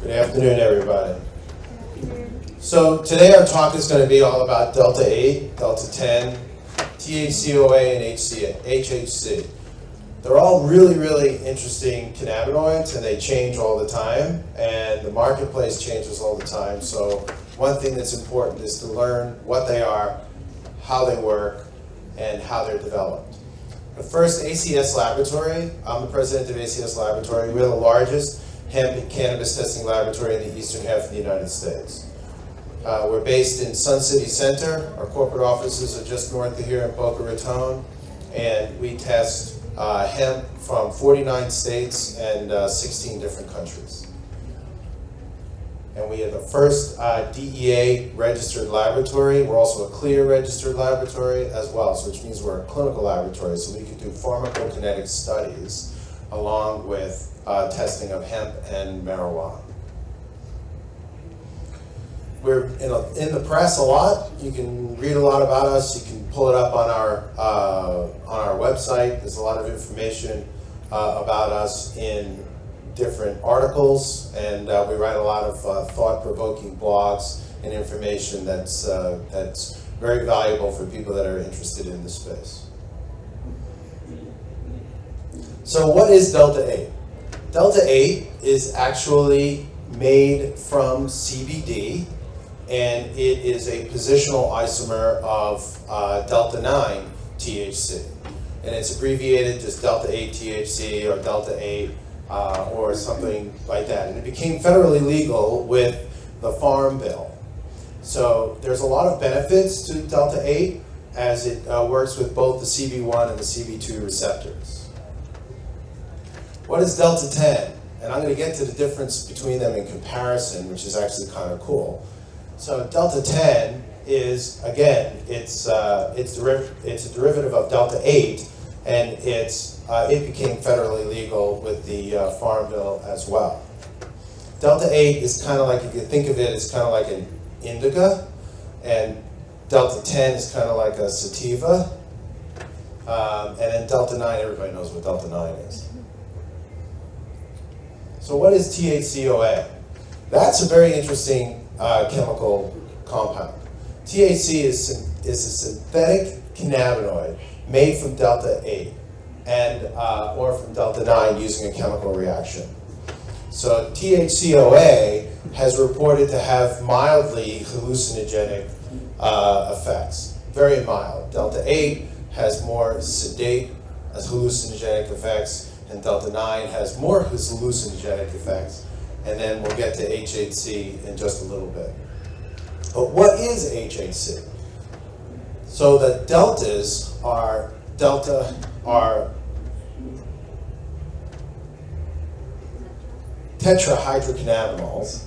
Good afternoon, everybody. So today our talk is going to be all about Delta-8, Deltatane, Thcoa, and HHC. They're all really, really interesting cannabinoids, and they change all the time, and the marketplace changes all the time. So one thing that's important is to learn what they are, how they work, and how they're developed. But first, ACS Laboratory. I'm the president of ACS Laboratory. We're the largest hemp and cannabis testing laboratory in the eastern half of the United States. We're based in Sun City Center. Our corporate offices are just north of here in Boca Raton, and we test hemp from 49 states and 16 different countries. And we are the first DEA registered laboratory. We're also a CLIA registered laboratory as well, so which means we're a clinical laboratory, so we can do pharmacokinetic studies along with testing of hemp and marijuana. We're in the press a lot. You can read a lot about us. You can pull it up on our website. There's a lot of information about us in different articles, and we write a lot of thought-provoking blogs and information that's very valuable for people that are interested in this space. So what is Delta-8? Delta-8 is actually made from CBD, and it is a positional isomer of Delta-9 THC. And it's abbreviated just Delta-8 THC or Delta-8 or something like that. And it became federally legal with the Farm Bill. So there's a lot of benefits to Delta-8 as it works with both the CB1 and the CB2 receptors. What is Deltatane? And I'm going to get to the difference between them in comparison, which is actually kind of cool. So Deltatane is, again, it's a derivative of Delta-8, and it became federally legal with the Farm Bill as well. Delta-8 is kind of like, if you think of it, it's kind of like an indica, and Delta-10 is kind of like a sativa, and then Delta-9, everybody knows what Delta-9 is. So what is THCOA? That's a very interesting chemical compound. THC is a synthetic cannabinoid made from Delta-8 and or from Delta-9 using a chemical reaction. So THCOA has reported to have mildly hallucinogenic effects, very mild. Delta-8 has more sedate hallucinogenic effects, and Delta-9 has more hallucinogenic effects. And then we'll get to HHC in just a little bit. But what is HHC? So the deltas are tetrahydrocannabinols,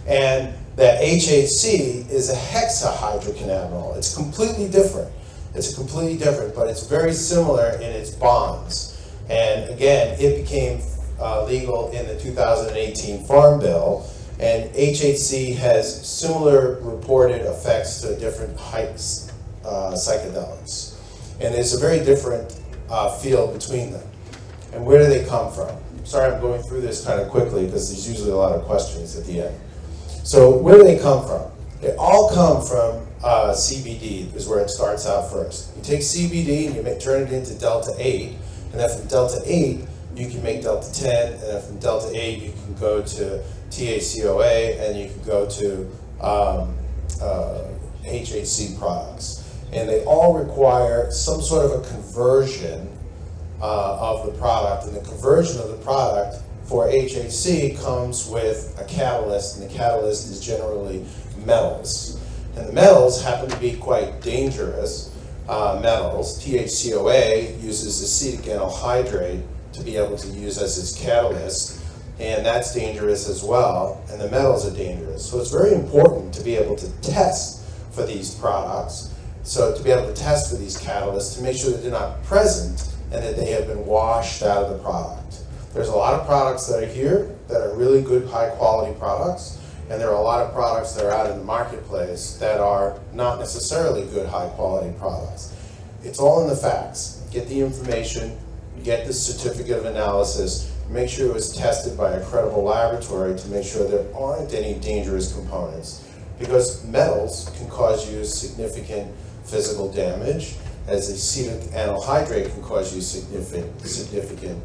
and that HHC is a hexahydrocannabinol. It's completely different. But it's very similar in its bonds. And again, it became legal in the 2018 Farm Bill, and HHC has similar reported effects to different psychedelics. And there's a very different field between them. And where do they come from? Sorry, I'm going through this kind of quickly because there's usually a lot of questions at the end. So where do they come from? They all come from CBD is where it starts out first. You take CBD and you turn it into Delta-8, and then from Delta-8, you can make Delta-10, and then from Delta-8, you can go to THCOA, and you can go to HHC products. And they all require some sort of a conversion of the product, and the conversion of the product for HHC comes with a catalyst, and the catalyst is generally metals. And the metals happen to be quite dangerous metals. THCOA uses acetic anhydride to be able to use as its catalyst, and that's dangerous as well, and the metals are dangerous. So it's very important to be able to test for these products, so to be able to test for these catalysts to make sure that they're not present and that they have been washed out of the product. There's a lot of products that are here that are really good, high quality products, and there are a lot of products that are out in the marketplace that are not necessarily good, high quality products. It's all in the facts. Get the information, you get this certificate of analysis, make sure it was tested by a credible laboratory to make sure there aren't any dangerous components. Because metals can cause you significant physical damage, as acetic anhydride can cause you significant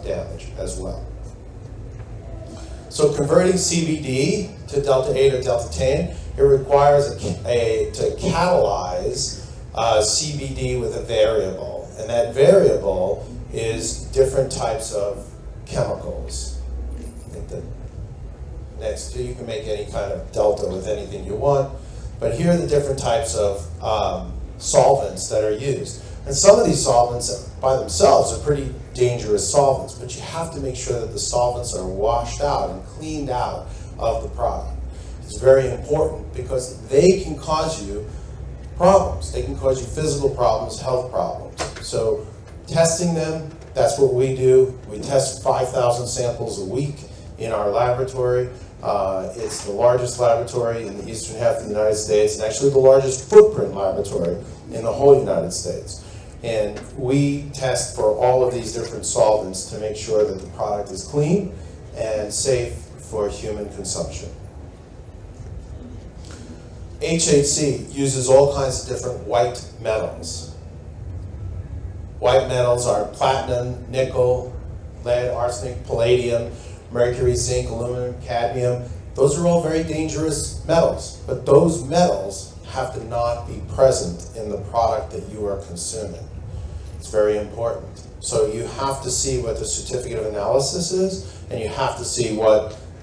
damage as well. So converting CBD to delta-8 or deltatane, it requires to catalyze CBD with a variable, and that variable is different types of chemicals. I think that next to you can make any kind of delta with anything you want, but here are the different types of solvents that are used. And some of these solvents by themselves are pretty dangerous solvents, but you have to make sure that the solvents are washed out and cleaned out of the product. It's very important because they can cause you problems. They can cause you physical problems, health problems. So testing them, that's what we do. We test 5,000 samples a week in our laboratory. It's the largest laboratory in the eastern half of the United States, and actually the largest footprint laboratory in the whole United States. And we test for all of these different solvents to make sure that the product is clean and safe for human consumption. HHC uses all kinds of different white metals. White metals are platinum, nickel, lead, arsenic, palladium, mercury, zinc, aluminum, cadmium. Those are all very dangerous metals, but those metals have to not be present in the product that you are consuming. It's very important. So you have to see what the certificate of analysis is, and you have to see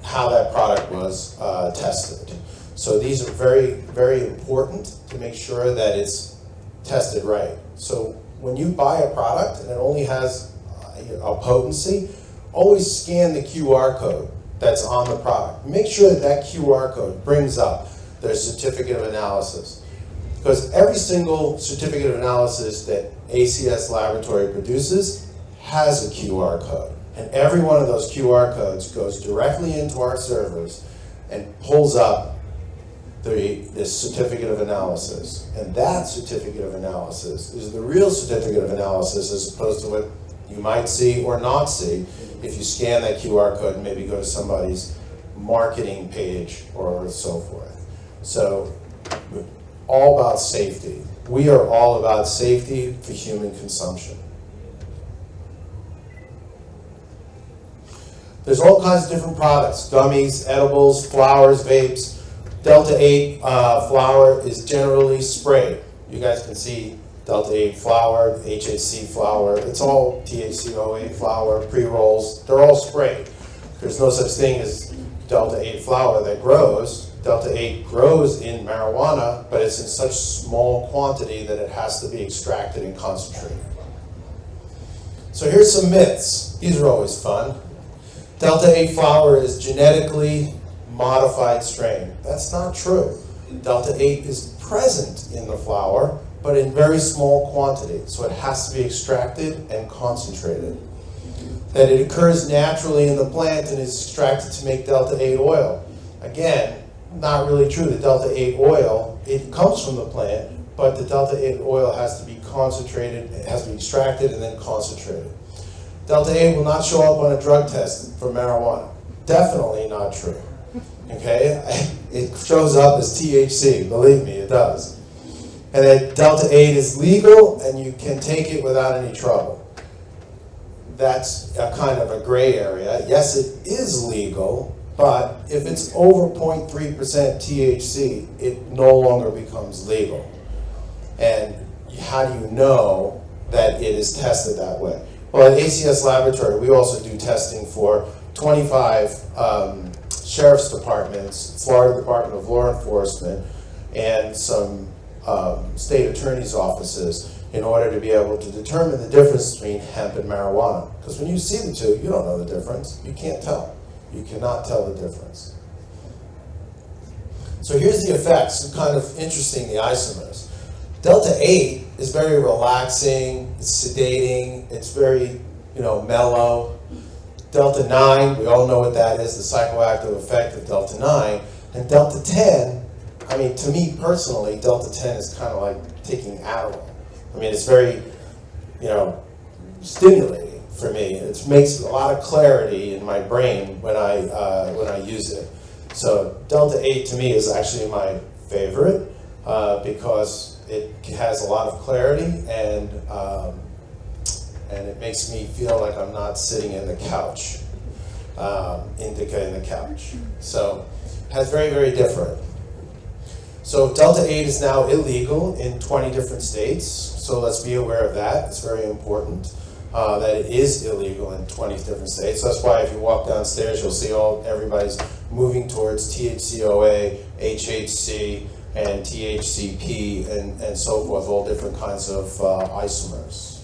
how that product was tested. So these are very, very important to make sure that it's tested right. So when you buy a product and it only has a potency, always scan the QR code that's on the product. Make sure that that QR code brings up their certificate of analysis. Because every single certificate of analysis that ACS Laboratory produces has a QR code. And every one of those QR codes goes directly into our servers and pulls up this certificate of analysis. And that certificate of analysis is the real certificate of analysis, as opposed to what you might see or not see if you scan that QR code and maybe go to somebody's marketing page or so forth. So, all about safety. We are all about safety for human consumption. There's all kinds of different products: gummies, edibles, flowers, vapes. Delta-8 flour is generally sprayed. You guys can see Delta-8 flour, HHC flour. It's all THCOA flour, pre-rolls. They're all sprayed. There's no such thing as Delta-8 flour that grows. Delta-8 grows in marijuana, but it's in such small quantity that it has to be extracted and concentrated. So here's some myths. These are always fun. Delta-8 flour is genetically modified strain. That's not true. Delta-8 is present in the flour, but in very small quantity, so it has to be extracted and concentrated. That it occurs naturally in the plant and is extracted to make Delta-8 oil. Again, not really true. The Delta-8 oil, it comes from the plant, but the Delta-8 oil has to be concentrated, it has to be extracted and then concentrated. Delta-8 will not show up on a drug test for marijuana. Definitely not true. Okay? It shows up as THC, believe me, it does. And that Delta-8 is legal and you can take it without any trouble. That's a kind of a gray area. Yes, it is legal, but if it's over 0.3% THC, it no longer becomes legal. And how do you know that it is tested that way? Well, at ACS Laboratory, we also do testing for 25 sheriff's departments, Florida Department of Law Enforcement, and some state attorney's offices in order to be able to determine the difference between hemp and marijuana. Because when you see the two, you don't know the difference. You can't tell. You cannot tell the difference. So here's the effects. It's kind of interesting, the isomers. Delta-8 is very relaxing, it's sedating, it's very, mellow. Delta-9, we all know what that is, the psychoactive effect of Delta-9. And Delta-10, to me personally, Delta-10 is kind of like taking Adderall. It's very, stimulating for me. It makes a lot of clarity in my brain when I use it. So Delta 8 to me is actually my favorite because it has a lot of clarity and it makes me feel like I'm not sitting in the couch, indica in the couch. So it has very, very different. So Delta 8 is now illegal in 20 different states, so let's be aware of that. It's very important that it is illegal in 20 different states. So that's why if you walk downstairs, you'll see everybody's moving towards THCOA, HHC, and THCP, and so forth, all different kinds of isomers.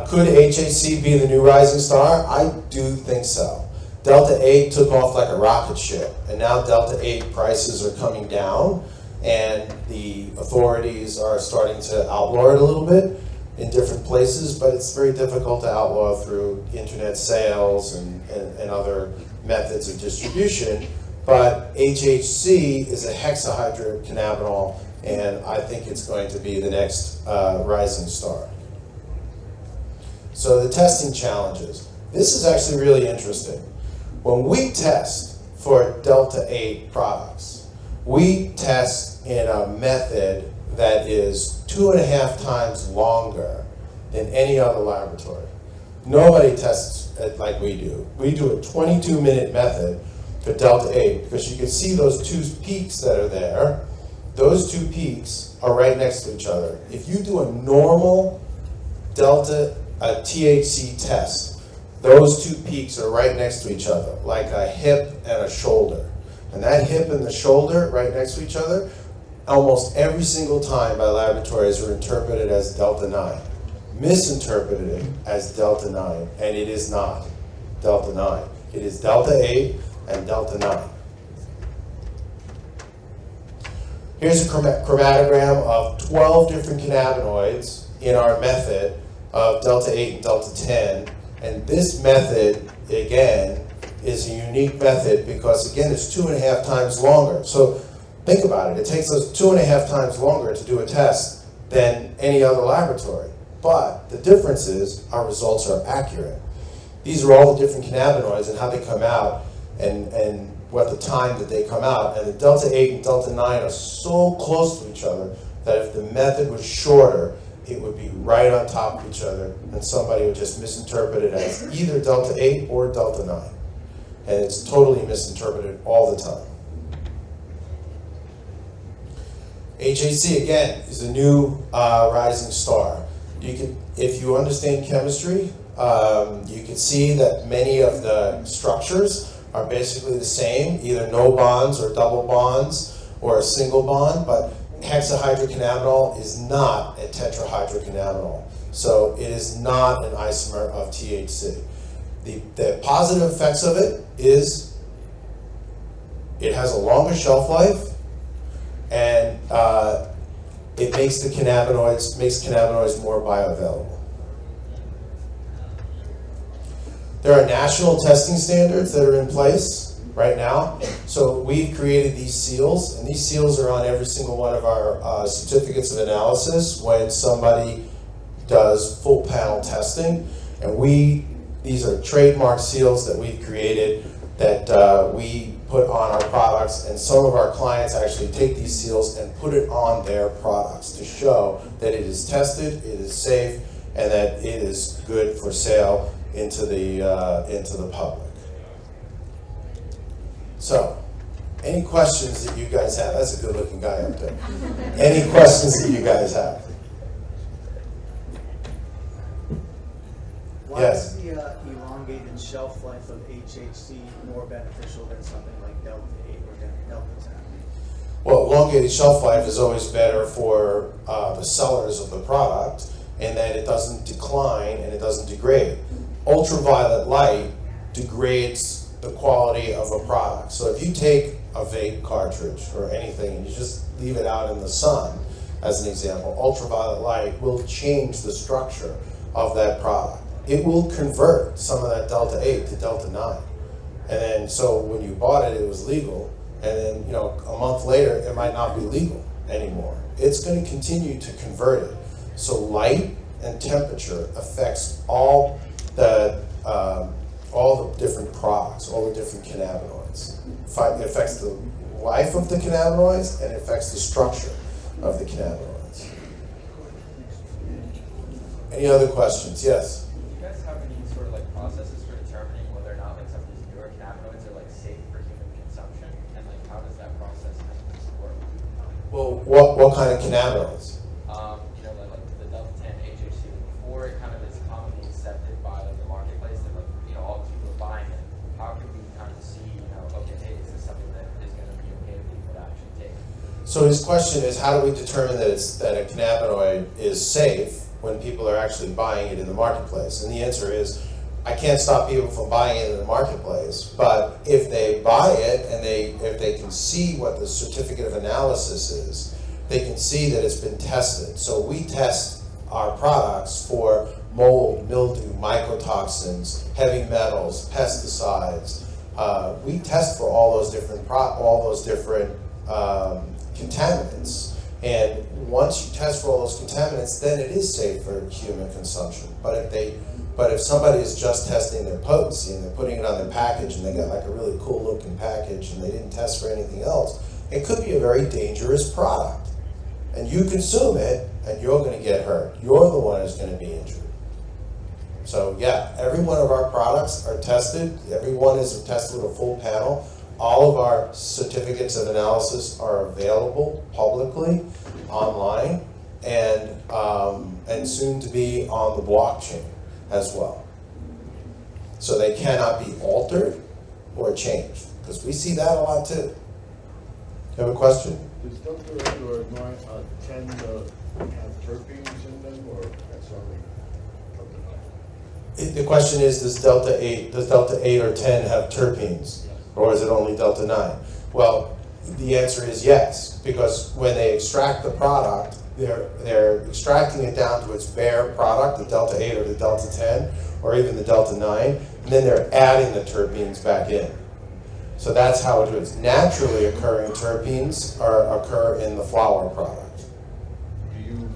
Could HHC be the new rising star? I do think so. Delta 8 took off like a rocket ship, and now Delta 8 prices are coming down, and the authorities are starting to outlaw it a little bit in different places, but it's very difficult to outlaw through internet sales and other methods of distribution. But HHC is a hexahydrocannabinol, and I think it's going to be the next rising star. So the testing challenges. This is actually really interesting. When we test for Delta 8 products, we test in a method that is 2.5 times longer than any other laboratory. Nobody tests it like we do. We do a 22-minute method for Delta 8 because you can see those two peaks that are there. Those two peaks are right next to each other. If you do a normal THC test, those two peaks are right next to each other, like a hip and a shoulder. And that hip and the shoulder right next to each other, almost every single time by laboratories are interpreted as Delta 9. Misinterpreted as Delta 9, and it is not Delta 9. It is Delta 8 and Delta 9. Here's a chromatogram of 12 different cannabinoids in our method of Delta 8 and Delta 10. And this method, again, is a unique method because, again, it's 2.5 times longer. So think about it. It takes us 2.5 times longer to do a test than any other laboratory. But the difference is our results are accurate. These are all the different cannabinoids and how they come out and what the time that they come out. And the Delta 8 and Delta 9 are so close to each other that if the method was shorter, it would be right on top of each other, and somebody would just misinterpret it as either Delta 8 or Delta 9. And it's totally misinterpreted all the time. HHC, again, is a new rising star. You can, if you understand chemistry, you can see that many of the structures are basically the same, either no bonds or double bonds or a single bond, but hexahydrocannabinol is not a tetrahydrocannabinol. So it is not an isomer of THC. The positive effects of it is it has a longer shelf life, and it makes cannabinoids more bioavailable. There are national testing standards that are in place right now. So we've created these seals, and these seals are on every single one of our certificates of analysis when somebody does full panel testing. And these are trademark seals that we've created that we put on our products, and some of our clients actually take these seals and put it on their products to show that it is tested, it is safe, and that it is good for sale into the public. So, any questions that you guys have? That's a good-looking guy up there. Any questions that you guys have? Why Yes. is the elongated shelf life of HHC more beneficial than something like Delta 8 or Deltatane? Well, elongated shelf life is always better for the sellers of the product, in that it doesn't decline and it doesn't degrade. Ultraviolet light degrades the quality of a product. So if you take a vape cartridge or anything and you just leave it out in the sun, as an example, ultraviolet light will change the structure of that product. It will convert some of that Delta 8 to Delta 9. And then, so when you bought it, it was legal. And then, a month later, it might not be legal anymore. It's going to continue to convert it. So light and temperature affects all the different products, all the different cannabinoids. It affects the life of the cannabinoids and it affects the structure of the cannabinoids. Any other questions? Yes? Do you guys have any sort of like processes for determining whether or not like some of these newer cannabinoids are like safe for human consumption? And like how does that process work? Well, what kind of cannabinoids? You know, like the Deltatane HHC, before it kind of is commonly accepted by like the marketplace and like, you know, all the people are buying it, how can we kind of see, you know, okay, hey, is this something that is going to be okay for people to actually take? So his question is, how do we determine that a cannabinoid is safe when people are actually buying it in the marketplace? And the answer is, I can't stop people from buying it in the marketplace, but if they buy it and if they can see what the certificate of analysis is, they can see that it's been tested. So we test our products for mold, mildew, mycotoxins, heavy metals, pesticides. We test for all those different contaminants. And once you test for all those contaminants, then it is safe for human consumption. But if somebody is just testing their potency and they're putting it on their package and they got like a really cool looking package and they didn't test for anything else, it could be a very dangerous product. And you consume it and you're going to get hurt. You're the one who's going to be injured. So yeah, every one of our products are tested. Every one is tested with a full panel. All of our certificates of analysis are available publicly, online, and soon to be on the blockchain as well. So they cannot be altered or changed, because we see that a lot too. You have a question? Does Delta 8 or 10 have terpenes in them, or that's only Delta 9? The question is, does Delta 8 or 10 have terpenes? Or is it only Delta 9? Well, the answer is yes, because when they extract the product, they're extracting it down to its bare product, the Delta 8 or the Delta 10, or even the Delta 9, and then they're adding the terpenes back in. So that's how it is. Naturally occurring terpenes occur in the flower product. Do you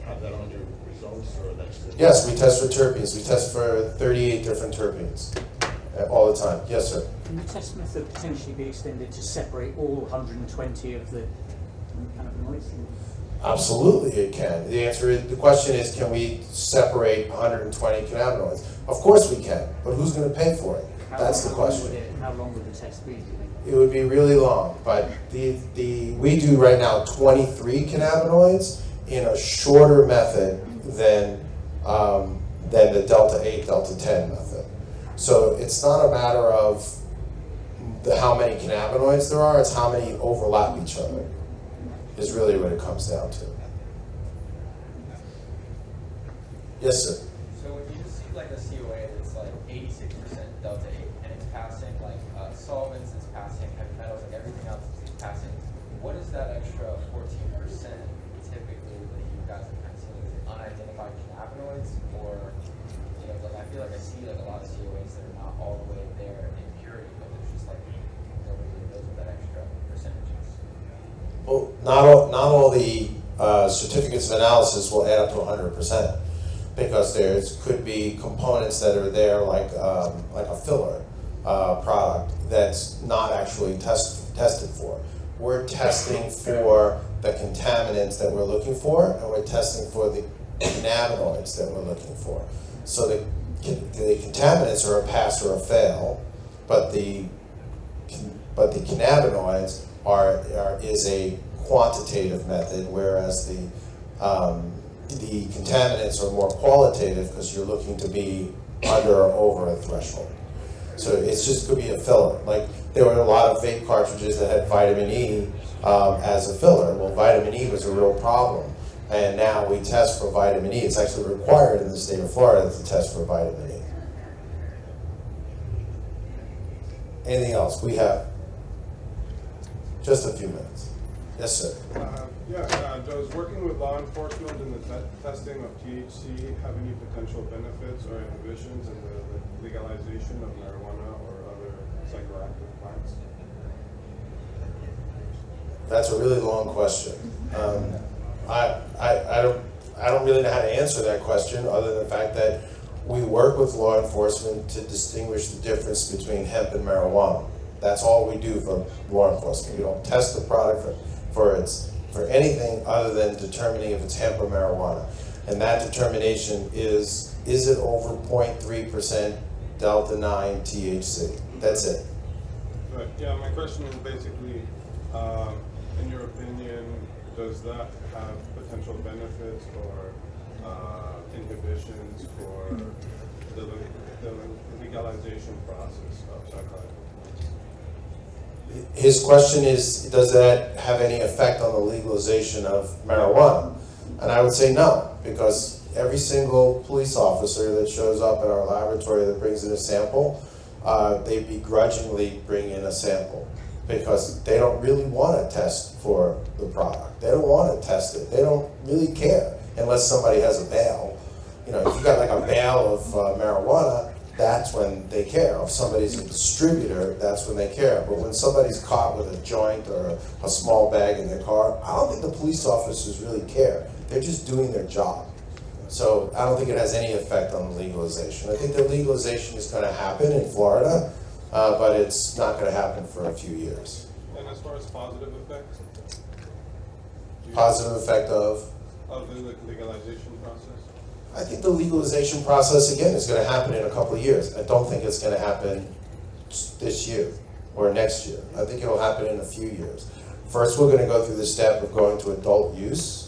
have that on your results, or that's the... Yes, we test for terpenes. We test for 38 different terpenes all the time. Yes, sir. Can the test method potentially be extended to separate all 120 of the cannabinoids? Absolutely, it can. The question is, can we separate 120 cannabinoids? Of course we can, but who's going to pay for it? That's the question. How long would the test be, do you think? It would be really long, but we do right now 23 cannabinoids in a shorter method than the Delta 8, Delta 10 method. So it's not a matter of how many cannabinoids there are, it's how many overlap each other, is really what it comes down to. Yes, sir? So when you see like a COA that's like 86% Delta 8 and it's passing like solvents, it's passing heavy metals, like everything else is passing, what is that extra 14% typically that you guys are kind of seeing? Is it unidentified cannabinoids, or, you know, like I feel like I see like a lot of COAs that are not all the way there in purity, but there's just like nobody really knows what that extra percentage is. Well, not all the certificates of analysis will add up to 100%, because there could be components that are there like a filler product that's not actually tested for. We're testing for the contaminants that we're looking for, and we're testing for the cannabinoids that we're looking for. So the contaminants are a pass or a fail, but the cannabinoids is a quantitative method, whereas the contaminants are more qualitative, because you're looking to be under or over a threshold. So it's just could be a filler. Like there were a lot of vape cartridges that had vitamin E as a filler. Well, vitamin E was a real problem, and now we test for vitamin E. It's actually required in the state of Florida to test for vitamin E. Anything else? We have just a few minutes. Yes, sir. Does working with law enforcement in the testing of THC have any potential benefits or inhibitions in the legalization of marijuana or other psychoactive plants? That's a really long question. I I don't really know how to answer that question, other than the fact that we work with law enforcement to distinguish the difference between hemp and marijuana. That's all we do for law enforcement. We don't test the product for anything other than determining if it's hemp or marijuana. And that determination is it over 0.3% Delta-9 THC? That's it. Right, yeah, my question is basically, in your opinion, does that have potential benefits or inhibitions for the legalization process of psychoactive? His question is, does that have any effect on the legalization of marijuana? And I would say no, because every single police officer that shows up at our laboratory that brings in a sample, they begrudgingly bring in a sample because they don't really want to test for the product. They don't want to test it. They don't really care unless somebody has a bail. You know, if you got like a bail of marijuana, that's when they care. If somebody's a distributor, that's when they care. But when somebody's caught with a joint or a small bag in their car, I don't think the police officers really care. They're just doing their job. So I don't think it has any effect on the legalization. I think the legalization is going to happen in Florida, but it's not going to happen for a few years. And as far as positive effects? Positive effect of the legalization process? I think the legalization process, again, is going to happen in a couple of years. I don't think it's going to happen this year or next year. I think it'll happen in a few years. First, we're going to go through the step of going to adult use.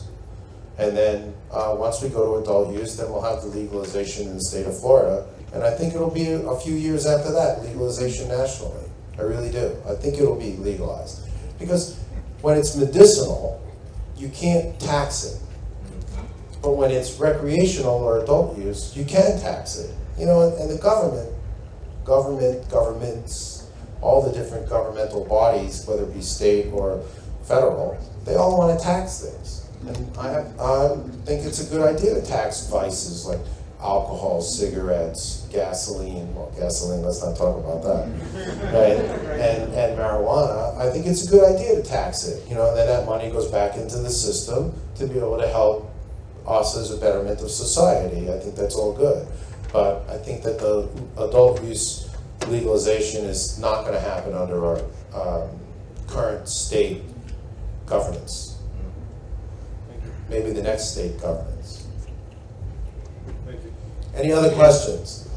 And then once we go to adult use, then we'll have the legalization in the state of Florida. And I think it'll be a few years after that, legalization nationally. I really do. I think it'll be legalized. Because when it's medicinal, you can't tax it. But when it's recreational or adult use, you can tax it. You know, and the governments, all the different governmental bodies, whether it be state or federal, they all want to tax things. And I think it's a good idea to tax vices like alcohol, cigarettes, gasoline. Well, gasoline, let's not talk about that. Right? And marijuana, I think it's a good idea to tax it. You know, and then that money goes back into the system to be able to help us as a betterment of society. I think that's all good. But I think that the adult use legalization is not going to happen under our current state governance. Maybe the next state governance. Thank you. Any other questions?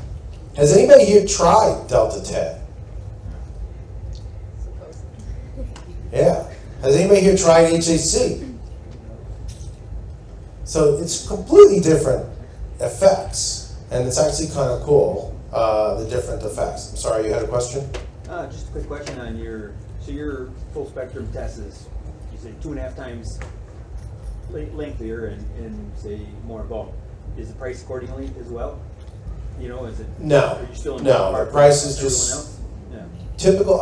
Has anybody here tried Deltatane? Yeah. Has anybody here tried HHC? So it's completely different effects, and it's actually kind of cool, the different effects. I'm sorry, you had a question? Just a quick question on your full spectrum test is, you say 2.5 times lengthier and say more involved. Is the price accordingly as well? You know, is it? No, are you still in the price is everyone just else? Yeah.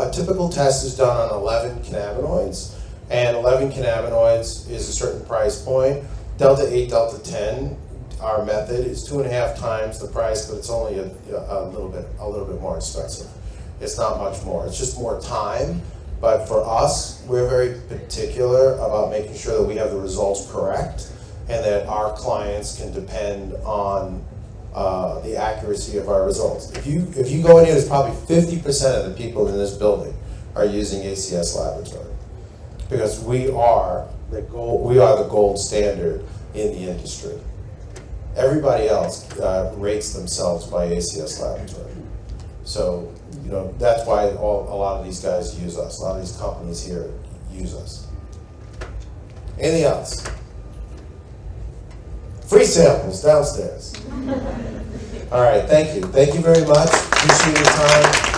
a typical test is done on 11 cannabinoids, and 11 cannabinoids is a certain price point. Delta 8, Delta 10, our method is 2.5 times the price, but it's only a little bit more expensive. It's not much more. It's just more time. But for us, we're very particular about making sure that we have the results correct and that our clients can depend on the accuracy of our results. If you go in here, there's probably 50% of the people in this building are using ACS Laboratory because we are the gold standard in the industry. Everybody else rates themselves by ACS Laboratory. So, you know, that's why a lot of these guys use us. A lot of these companies here use us. Anything else? Free samples downstairs. All right, thank you. Thank you very much. Appreciate your time.